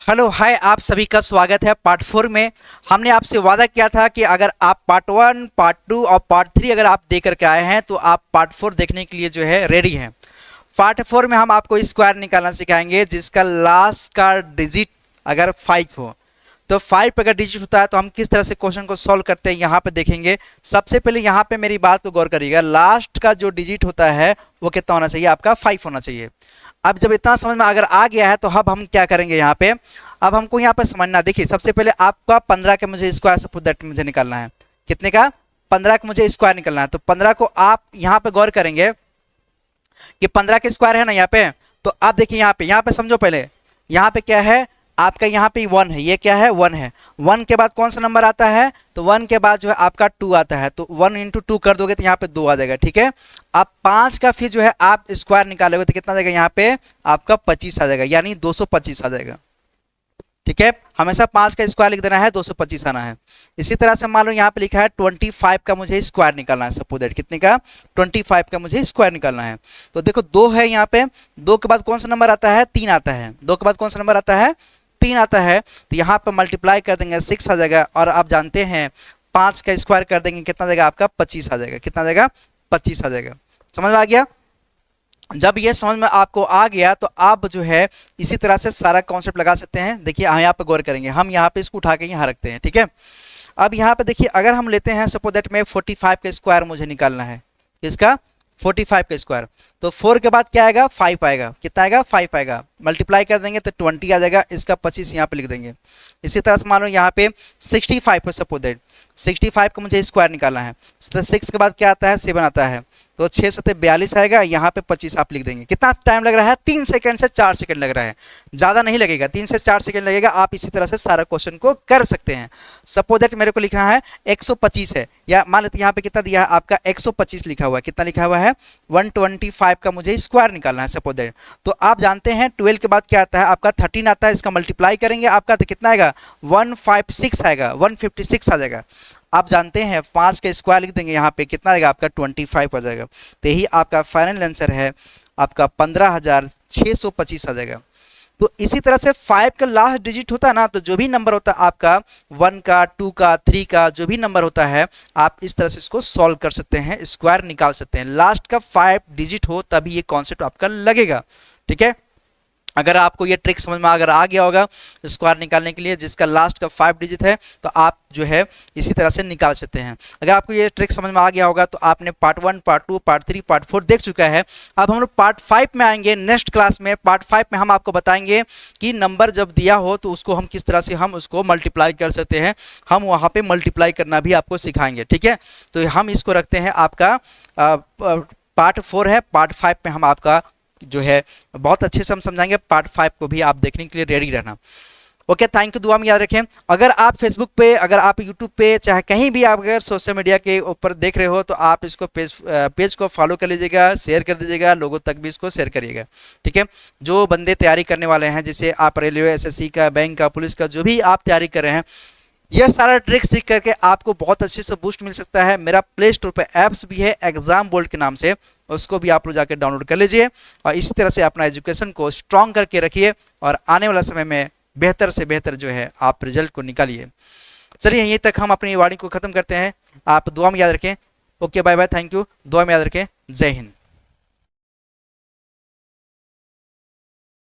Hello hi, आप सभी का स्वागत है पार्ट 4 में। हमने आपसे वादा किया था कि अगर आप पार्ट 1, पार्ट 2 और पार्ट 3 अगर आप देख करके आए हैं तो आप पार्ट 4 देखने के लिए जो है रेडी हैं। पार्ट 4 में हम आपको स्क्वायर निकालना सिखाएंगे जिसका लास्ट का डिजिट अगर 5 हो तो 5 अगर डिजिट होता है तो हम किस तरह से क्वेश्चन को सॉल्व करते हैं यहाँ पे देखेंगे। सबसे पहले यहाँ पे मेरी बात को गौर करिएगा, लास्ट का जो डिजिट होता है वो कितना होना चाहिए, आपका 5 होना चाहिए। अब जब इतना समझ में अगर आ गया है तो अब हम क्या करेंगे यहाँ पे, अब हमको यहाँ पे समझना। देखिए सबसे पहले आपका 15 का मुझे स्क्वायर सपोज दैट मुझे निकालना है। कितने का? 15 का मुझे स्क्वायर निकालना है। तो 15 को आप यहाँ पे गौर करेंगे कि 15 के स्क्वायर है ना यहाँ पे। तो आप देखिए यहाँ पे समझो, पहले यहाँ पे क्या है आपका, यहाँ पे 1 है, ये क्या है 1 है। 1 के बाद कौन सा नंबर आता है, तो 1 के बाद जो है आपका 2 आता है। तो 1 × 2 कर दोगे तो यहाँ पे 2 आ जाएगा, ठीक है। अब 5 का फिर जो है आप स्क्वायर निकालोगे तो कितना आ जाएगा, यहाँ पे आपका 25 आ जाएगा, यानी 225 आ जाएगा, ठीक है। हमेशा 5 का स्क्वायर लिख देना है, 225 आना है। इसी तरह से मान लो यहाँ पे लिखा है 25 का मुझे स्क्वायर निकालना है, सपोज दैट कितने का, 25 का मुझे स्क्वायर निकालना है। तो देखो 2 है यहाँ पे, 2 के बाद कौन सा नंबर आता है, 3 आता है। 2 के बाद कौन सा नंबर आता है, 3 आता है। तो यहाँ पर मल्टीप्लाई कर देंगे 6 आ जाएगा, और आप जानते हैं 5 का स्क्वायर कर देंगे कितना आ जाएगा आपका 25 आ जाएगा। कितना आ जाएगा, 25 आ जाएगा। समझ में आ गया? जब ये समझ में आपको आ गया तो आप जो है इसी तरह से सारा कॉन्सेप्ट लगा सकते हैं। देखिए यहाँ पे गौर करेंगे, हम यहाँ पे इसको उठा के यहाँ रखते हैं, ठीक है। अब यहाँ पे देखिए अगर हम लेते हैं सपोज दैट में 45 का स्क्वायर मुझे निकालना है, इसका 45 का स्क्वायर। तो 4 के बाद क्या आएगा, 5 आएगा। कितना आएगा, 5 आएगा। मल्टीप्लाई कर देंगे तो 20 आ जाएगा, इसका 25 यहाँ पे लिख देंगे। इसी तरह से मान लो यहाँ पे 65 है, सपोज दैट 65 का मुझे स्क्वायर निकालना है। तो 6 के बाद क्या आता है, 7 आता है। तो 6 7 42 आएगा, यहाँ पे 25 आप लिख देंगे। कितना टाइम लग रहा है, 3 सेकंड से 4 सेकंड लग रहा है, ज़्यादा नहीं लगेगा, 3 से 4 सेकंड लगेगा। आप इसी तरह से सारा क्वेश्चन को कर सकते हैं। सपोज दैट मेरे को लिखना है 125 है, या मान लेते यहाँ पे कितना दिया है आपका 125 लिखा हुआ है। कितना लिखा हुआ है, 125 का मुझे स्क्वायर निकालना है, सपोज दैट। तो आप जानते हैं 12 के बाद क्या आता है आपका 13 आता है। इसका मल्टीप्लाई करेंगे आपका तो कितना आएगा, 156 आएगा, 156 आ जाएगा। आप जानते हैं 5 का स्क्वायर लिख देंगे, यहाँ पे कितना आएगा आपका 25 आ जाएगा। तो यही आपका फाइनल आंसर है, आपका 15,625 आ जाएगा। तो इसी तरह से 5 का लास्ट डिजिट होता है ना, तो जो भी नंबर होता है आपका 1 का, 2 का, 3 का, जो भी नंबर होता है आप इस तरह से इसको सॉल्व कर सकते हैं, स्क्वायर निकाल सकते हैं। लास्ट का 5 डिजिट हो तभी ये कॉन्सेप्ट आपका लगेगा, ठीक है। अगर आपको ये ट्रिक समझ में अगर आ गया होगा स्क्वायर निकालने के लिए जिसका लास्ट का 5 डिजिट है, तो आप जो है इसी तरह से निकाल सकते हैं। अगर आपको ये ट्रिक समझ में आ गया होगा तो आपने पार्ट 1, पार्ट 2, पार्ट 3, पार्ट 4 देख चुका है। अब हम लोग पार्ट 5 में आएंगे नेक्स्ट क्लास में। पार्ट 5 में हम आपको बताएंगे कि नंबर जब दिया हो तो उसको हम किस तरह से हम उसको मल्टीप्लाई कर सकते हैं। हम वहाँ पर मल्टीप्लाई करना भी आपको सिखाएंगे, ठीक है। तो हम इसको रखते हैं आपका पार्ट 4 है। पार्ट 5 में हम आपका जो है बहुत अच्छे से हम समझाएंगे। पार्ट 5 को भी आप देखने के लिए रेडी रहना। Okay, thank you. दुआ में याद रखें। अगर आप फेसबुक पे, अगर आप यूट्यूब पे, चाहे कहीं भी आप अगर सोशल मीडिया के ऊपर देख रहे हो तो आप इसको पेज को फॉलो कर लीजिएगा, शेयर कर दीजिएगा, लोगों तक भी इसको शेयर करिएगा, ठीक है। जो बंदे तैयारी करने वाले हैं, जैसे आप रेलवे, एसएससी का, बैंक का, पुलिस का, जो भी आप तैयारी कर रहे हैं, यह सारा ट्रिक सीख करके आपको बहुत अच्छे से बूस्ट मिल सकता है। मेरा प्ले स्टोर पे ऐप्स भी है एग्जाम बोल्ट के नाम से, उसको भी आप लोग जाकर डाउनलोड कर लीजिए और इसी तरह से अपना एजुकेशन को स्ट्रॉन्ग करके रखिए और आने वाला समय में बेहतर से बेहतर जो है आप रिजल्ट को निकालिए। चलिए यहीं तक हम अपनी वाणी को ख़त्म करते हैं। आप दुआ में याद रखें। Okay, bye bye, thank you. दुआ में याद रखें। जय हिंद।